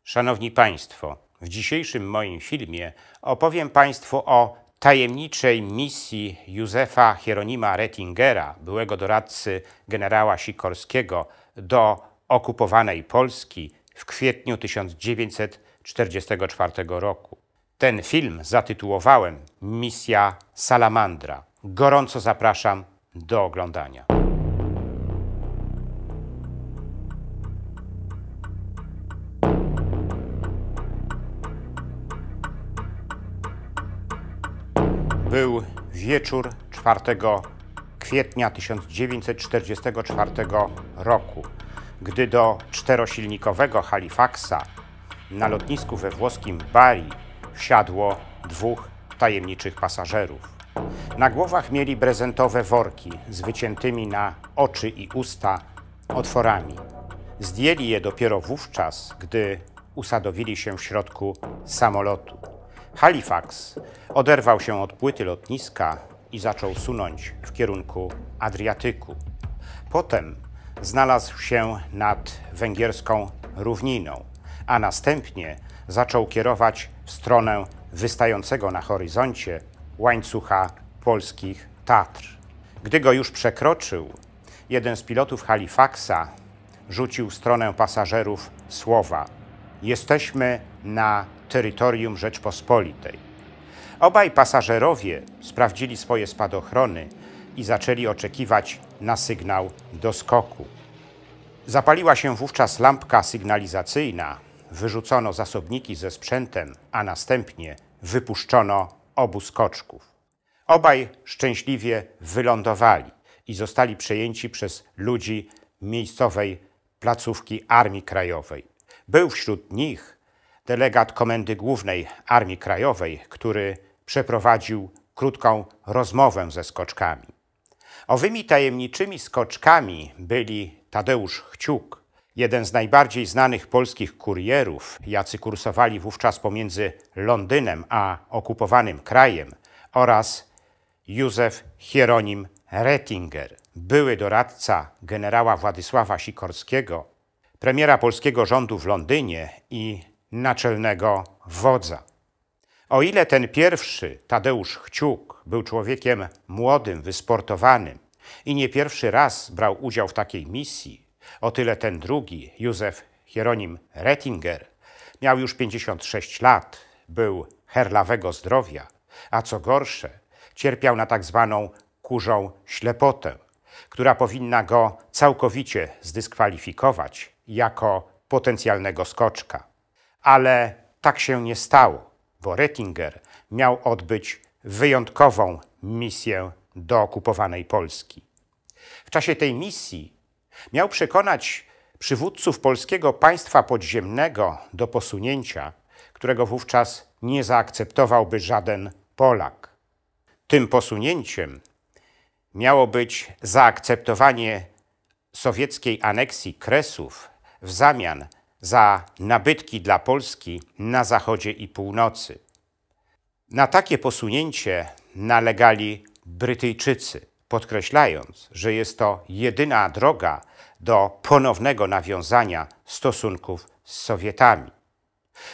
Szanowni Państwo, w dzisiejszym moim filmie opowiem Państwu o tajemniczej misji Józefa Hieronima Rettingera, byłego doradcy generała Sikorskiego, do okupowanej Polski w kwietniu 1944 roku. Ten film zatytułowałem Misja Salamandra. Gorąco zapraszam do oglądania. Był wieczór 4 kwietnia 1944 roku, gdy do czterosilnikowego Halifaxa na lotnisku we włoskim Bari wsiadło dwóch tajemniczych pasażerów. Na głowach mieli prezentowe worki z wyciętymi na oczy i usta otworami. Zdjęli je dopiero wówczas, gdy usadowili się w środku samolotu. Halifax oderwał się od płyty lotniska i zaczął sunąć w kierunku Adriatyku. Potem znalazł się nad węgierską równiną, a następnie zaczął kierować w stronę wystającego na horyzoncie łańcucha polskich Tatr. Gdy go już przekroczył, jeden z pilotów Halifaxa rzucił w stronę pasażerów słowa: „Jesteśmy na terytorium Rzeczpospolitej”. Obaj pasażerowie sprawdzili swoje spadochrony i zaczęli oczekiwać na sygnał do skoku. Zapaliła się wówczas lampka sygnalizacyjna, wyrzucono zasobniki ze sprzętem, a następnie wypuszczono obu skoczków. Obaj szczęśliwie wylądowali i zostali przejęci przez ludzi miejscowej placówki Armii Krajowej. Był wśród nich delegat Komendy Głównej Armii Krajowej, który przeprowadził krótką rozmowę ze skoczkami. Owymi tajemniczymi skoczkami byli Tadeusz Chciuk, jeden z najbardziej znanych polskich kurierów, jacy kursowali wówczas pomiędzy Londynem a okupowanym krajem, oraz Józef Hieronim Rettinger, były doradca generała Władysława Sikorskiego, premiera polskiego rządu w Londynie i naczelnego wodza. O ile ten pierwszy, Tadeusz Chciuk, był człowiekiem młodym, wysportowanym i nie pierwszy raz brał udział w takiej misji, o tyle ten drugi, Józef Hieronim Rettinger, miał już 56 lat, był herlawego zdrowia, a co gorsze, cierpiał na tak zwaną kurzą ślepotę, która powinna go całkowicie zdyskwalifikować jako potencjalnego skoczka. Ale tak się nie stało, bo Rettinger miał odbyć wyjątkową misję do okupowanej Polski. W czasie tej misji miał przekonać przywódców polskiego państwa podziemnego do posunięcia, którego wówczas nie zaakceptowałby żaden Polak. Tym posunięciem miało być zaakceptowanie sowieckiej aneksji Kresów w zamian za nabytki dla Polski na zachodzie i północy. Na takie posunięcie nalegali Brytyjczycy, podkreślając, że jest to jedyna droga do ponownego nawiązania stosunków z Sowietami.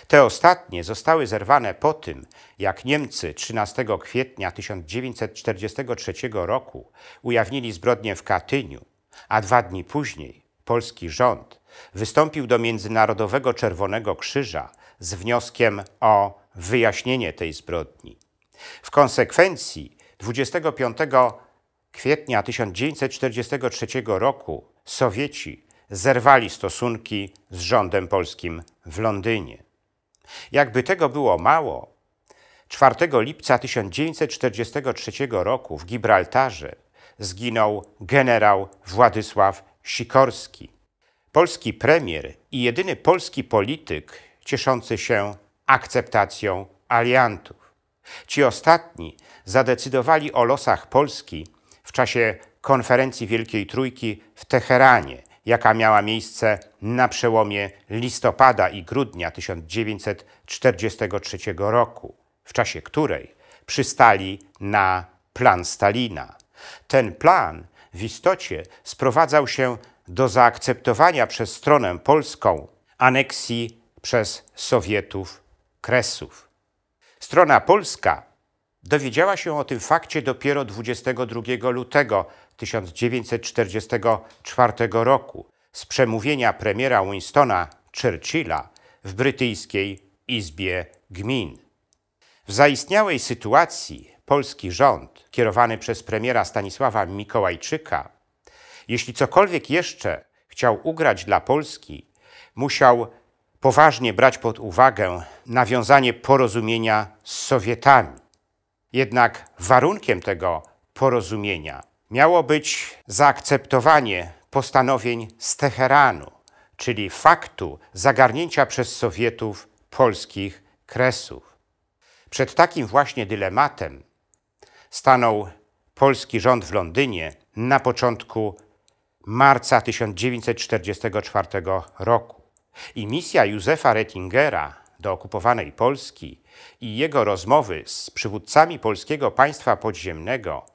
Te ostatnie zostały zerwane po tym, jak Niemcy 13 kwietnia 1943 roku ujawnili zbrodnię w Katyniu, a 2 dni później polski rząd wystąpił do Międzynarodowego Czerwonego Krzyża z wnioskiem o wyjaśnienie tej zbrodni. W konsekwencji 25 kwietnia 1943 roku Sowieci zerwali stosunki z rządem polskim w Londynie. Jakby tego było mało, 4 lipca 1943 roku w Gibraltarze zginął generał Władysław Sikorski, polski premier i jedyny polski polityk cieszący się akceptacją aliantów. Ci ostatni zadecydowali o losach Polski w czasie konferencji Wielkiej Trójki w Teheranie, jaka miała miejsce na przełomie listopada i grudnia 1943 roku, w czasie której przystali na plan Stalina. Ten plan w istocie sprowadzał się do zaakceptowania przez stronę polską aneksji przez Sowietów Kresów. Strona polska dowiedziała się o tym fakcie dopiero 22 lutego 1944 roku z przemówienia premiera Winstona Churchilla w brytyjskiej Izbie Gmin. W zaistniałej sytuacji polski rząd, kierowany przez premiera Stanisława Mikołajczyka, jeśli cokolwiek jeszcze chciał ugrać dla Polski, musiał poważnie brać pod uwagę nawiązanie porozumienia z Sowietami. Jednak warunkiem tego porozumienia miało być zaakceptowanie postanowień z Teheranu, czyli faktu zagarnięcia przez Sowietów polskich Kresów. Przed takim właśnie dylematem stanął polski rząd w Londynie na początku marca 1944 roku. I misja Józefa Rettingera do okupowanej Polski i jego rozmowy z przywódcami polskiego państwa podziemnego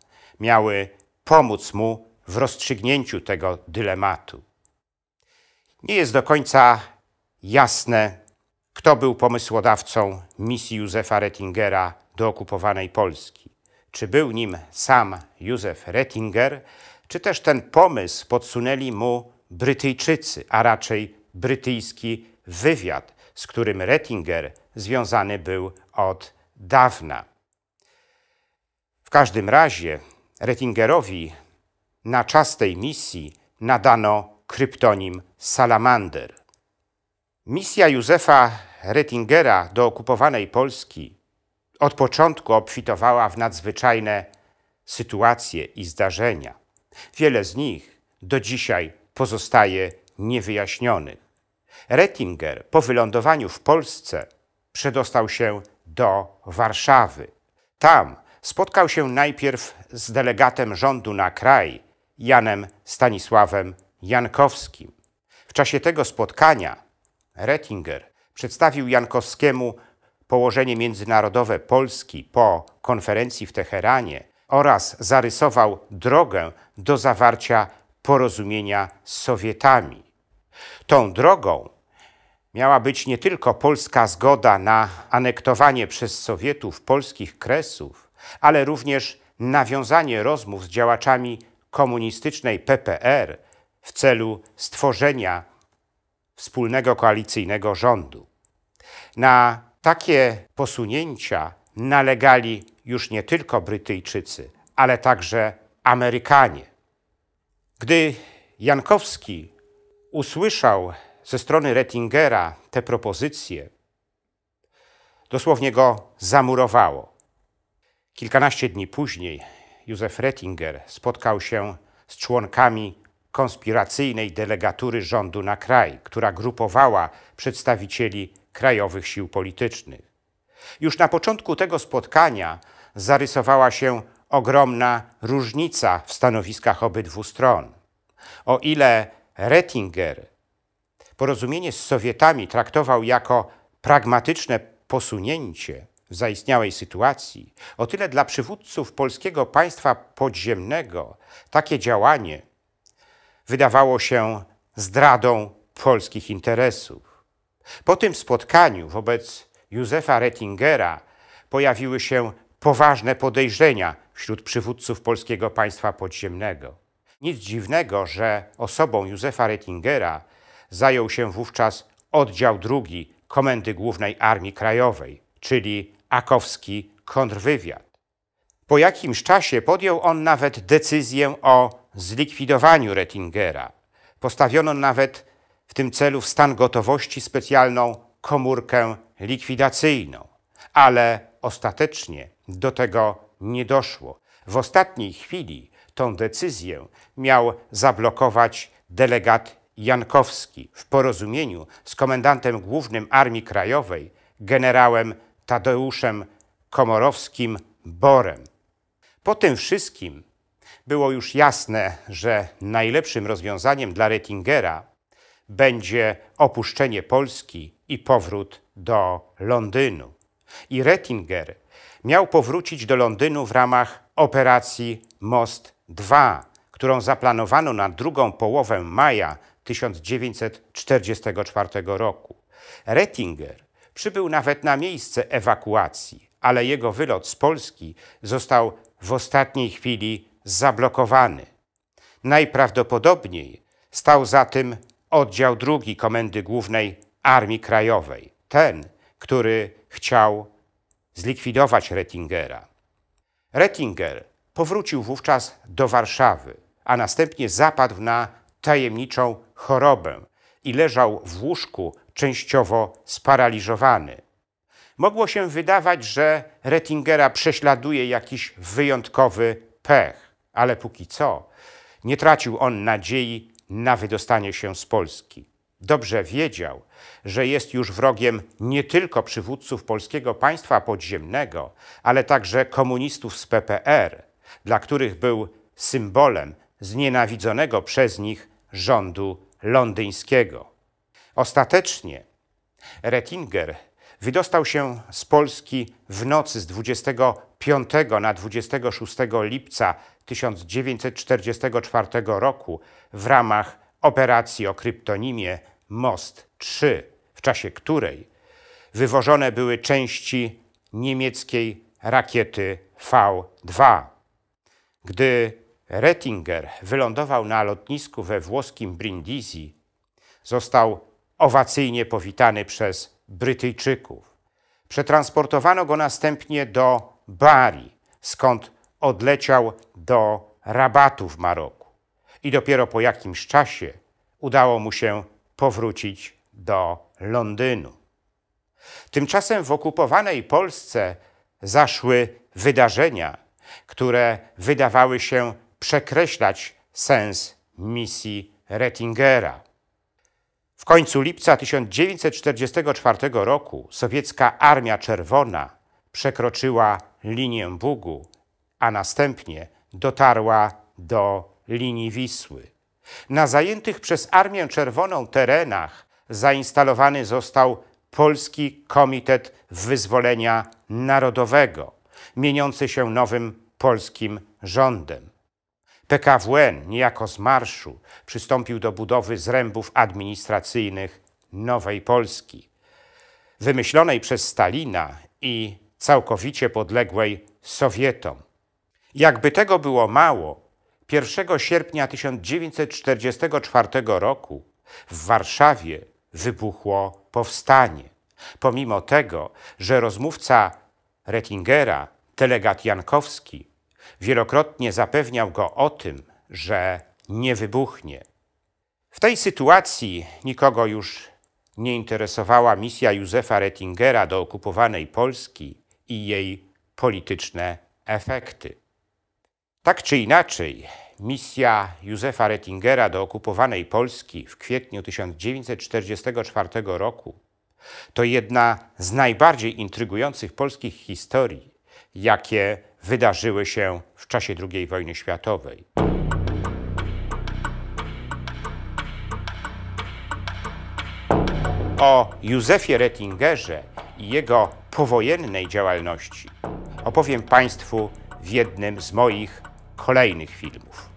miały pomóc mu w rozstrzygnięciu tego dylematu. Nie jest do końca jasne, kto był pomysłodawcą misji Józefa Rettingera do okupowanej Polski. Czy był nim sam Józef Rettinger, czy też ten pomysł podsunęli mu Brytyjczycy, a raczej brytyjski wywiad, z którym Rettinger związany był od dawna. W każdym razie Rettingerowi na czas tej misji nadano kryptonim Salamander. Misja Józefa Rettingera do okupowanej Polski od początku obfitowała w nadzwyczajne sytuacje i zdarzenia. Wiele z nich do dzisiaj pozostaje niewyjaśnionych. Rettinger po wylądowaniu w Polsce przedostał się do Warszawy. Tam spotkał się najpierw z delegatem rządu na kraj, Janem Stanisławem Jankowskim. W czasie tego spotkania Rettinger przedstawił Jankowskiemu położenie międzynarodowe Polski po konferencji w Teheranie oraz zarysował drogę do zawarcia porozumienia z Sowietami. Tą drogą miała być nie tylko polska zgoda na anektowanie przez Sowietów polskich Kresów, ale również nawiązanie rozmów z działaczami komunistycznej PPR w celu stworzenia wspólnego koalicyjnego rządu. Na takie posunięcia nalegali już nie tylko Brytyjczycy, ale także Amerykanie. Gdy Jankowski usłyszał ze strony Rettingera te propozycje, dosłownie go zamurowało. Kilkanaście dni później Józef Rettinger spotkał się z członkami konspiracyjnej delegatury rządu na kraj, która grupowała przedstawicieli krajowych sił politycznych. Już na początku tego spotkania zarysowała się ogromna różnica w stanowiskach obydwu stron. O ile Rettinger porozumienie z Sowietami traktował jako pragmatyczne posunięcie w zaistniałej sytuacji, o tyle dla przywódców polskiego państwa podziemnego takie działanie wydawało się zdradą polskich interesów. Po tym spotkaniu wobec Józefa Rettingera pojawiły się poważne podejrzenia wśród przywódców polskiego państwa podziemnego. Nic dziwnego, że osobą Józefa Rettingera zajął się wówczas oddział II Komendy Głównej Armii Krajowej, czyli akowski kontrwywiad. Po jakimś czasie podjął on nawet decyzję o zlikwidowaniu Rettingera. Postawiono nawet w tym celu w stan gotowości specjalną komórkę likwidacyjną, ale ostatecznie do tego nie doszło. W ostatniej chwili tą decyzję miał zablokować delegat Jankowski w porozumieniu z komendantem głównym Armii Krajowej, generałem Tadeuszem Komorowskim-Borem. Po tym wszystkim było już jasne, że najlepszym rozwiązaniem dla Rettingera będzie opuszczenie Polski i powrót do Londynu. I Rettinger miał powrócić do Londynu w ramach operacji Most II, którą zaplanowano na drugą połowę maja 1944 roku. Rettinger przybył nawet na miejsce ewakuacji, ale jego wylot z Polski został w ostatniej chwili zablokowany. Najprawdopodobniej stał za tym oddział II Komendy Głównej Armii Krajowej, ten, który chciał zlikwidować Rettingera. Rettinger powrócił wówczas do Warszawy, a następnie zapadł na tajemniczą chorobę i leżał w łóżku częściowo sparaliżowany. Mogło się wydawać, że Rettingera prześladuje jakiś wyjątkowy pech, ale póki co nie tracił on nadziei na wydostanie się z Polski. Dobrze wiedział, że jest już wrogiem nie tylko przywódców polskiego państwa podziemnego, ale także komunistów z PPR, dla których był symbolem znienawidzonego przez nich rządu londyńskiego. Ostatecznie Rettinger wydostał się z Polski w nocy z 25 na 26 lipca 1944 roku w ramach operacji o kryptonimie Most 3, w czasie której wywożone były części niemieckiej rakiety V2. Gdy Rettinger wylądował na lotnisku we włoskim Brindisi, został owacyjnie powitany przez Brytyjczyków. Przetransportowano go następnie do Bari, skąd odleciał do Rabatu w Maroku. I dopiero po jakimś czasie udało mu się powrócić do Londynu. Tymczasem w okupowanej Polsce zaszły wydarzenia, które wydawały się przekreślać sens misji Rettingera. W końcu lipca 1944 roku sowiecka Armia Czerwona przekroczyła linię Bugu, a następnie dotarła do linii Wisły. Na zajętych przez Armię Czerwoną terenach zainstalowany został Polski Komitet Wyzwolenia Narodowego, mieniący się nowym polskim rządem. PKWN niejako z marszu przystąpił do budowy zrębów administracyjnych nowej Polski, wymyślonej przez Stalina i całkowicie podległej Sowietom. Jakby tego było mało, 1 sierpnia 1944 roku w Warszawie wybuchło powstanie. Pomimo tego, że rozmówca Rettingera, delegat Jankowski, wielokrotnie zapewniał go o tym, że nie wybuchnie. W tej sytuacji nikogo już nie interesowała misja Józefa Rettingera do okupowanej Polski i jej polityczne efekty. Tak czy inaczej, misja Józefa Rettingera do okupowanej Polski w kwietniu 1944 roku to jedna z najbardziej intrygujących polskich historii, jakie wydarzyły się w czasie II wojny światowej. O Józefie Rettingerze i jego powojennej działalności opowiem Państwu w jednym z moich kolejnych filmów.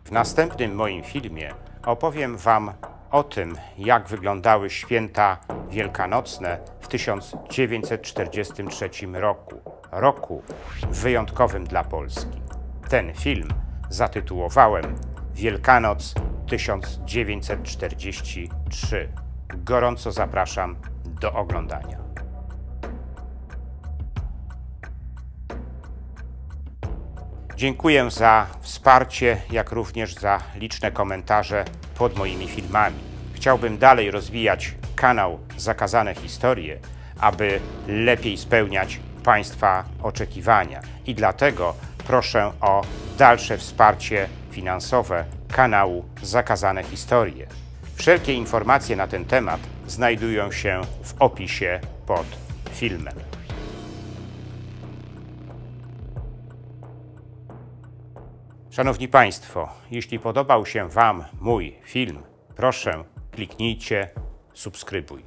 W następnym moim filmie opowiem Wam o tym, jak wyglądały święta wielkanocne w 1943 roku. Roku wyjątkowym dla Polski. Ten film zatytułowałem Wielkanoc 1943. Gorąco zapraszam do oglądania. Dziękuję za wsparcie, jak również za liczne komentarze pod moimi filmami. Chciałbym dalej rozwijać kanał Zakazane Historie, aby lepiej spełniać Państwa oczekiwania. I dlatego proszę o dalsze wsparcie finansowe kanału Zakazane Historie. Wszelkie informacje na ten temat znajdują się w opisie pod filmem. Szanowni Państwo, jeśli podobał się Wam mój film, proszę kliknijcie subskrybuj.